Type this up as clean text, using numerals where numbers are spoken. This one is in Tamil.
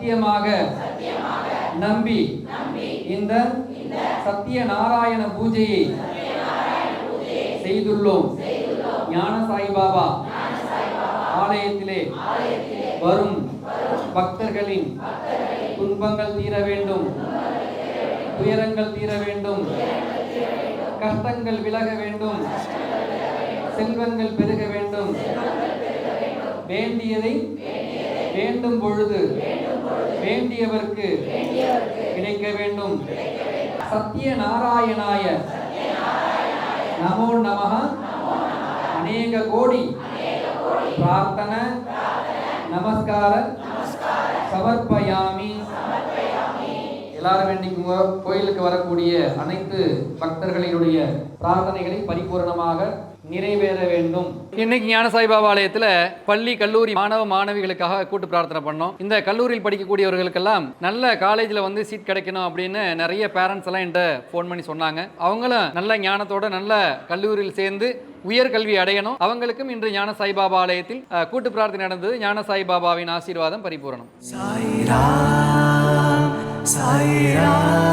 சத்தியமாக நம்பி இந்த சத்திய நாராயண பூஜையை செய்துள்ளோம். ஞான சாய்பாபா ஆலயத்திலே வரும் பக்தர்களின் துன்பங்கள் தீர வேண்டும், துயரங்கள் தீர வேண்டும், கஷ்டங்கள் விலக வேண்டும், செல்வங்கள் பெருக வேண்டும், வேண்டியதை வேண்டும் பொழுது வேண்டியவர்க்கு கிடைக்க வேண்டும். சத்திய நாராயணாய நமோ நமஹ. அநேக கோடி பிரார்த்தன நமஸ்கார சமர்ப்பயாமி. எல்லாரும் வேண்டிக்குங்க. கோயிலுக்கு வரக்கூடிய அனைத்து பக்தர்களினுடைய பிரார்த்தனைகளை பரிபூர்ணமாக நிறைவேற வேண்டும். இன்னைக்கு ஞான சாய்பாபா ஆலயத்தில் பள்ளி கல்லூரி மாணவ மாணவிகளுக்காக கூட்டு பிரார்த்தனை பண்ணோம். இந்த கல்லூரியில் படிக்கக்கூடியவர்களுக்கெல்லாம் நல்ல காலேஜில் வந்து சீட் கிடைக்கணும் அப்படின்னு நிறைய பேரண்ட்ஸ் எல்லாம் என்கிட்ட ஃபோன் பண்ணி சொன்னாங்க. அவங்களும் நல்ல ஞானத்தோட நல்ல கல்லூரியில் சேர்ந்து உயர்கல்வி அடையணும். அவங்களுக்கும் இன்று ஞான சாய்பாபா ஆலயத்தில் கூட்டு பிரார்த்தனை நடந்தது. ஞான சாய்பாபாவின் ஆசீர்வாதம் பரிபூரணம். சாய்ராம் சாய்ராம்.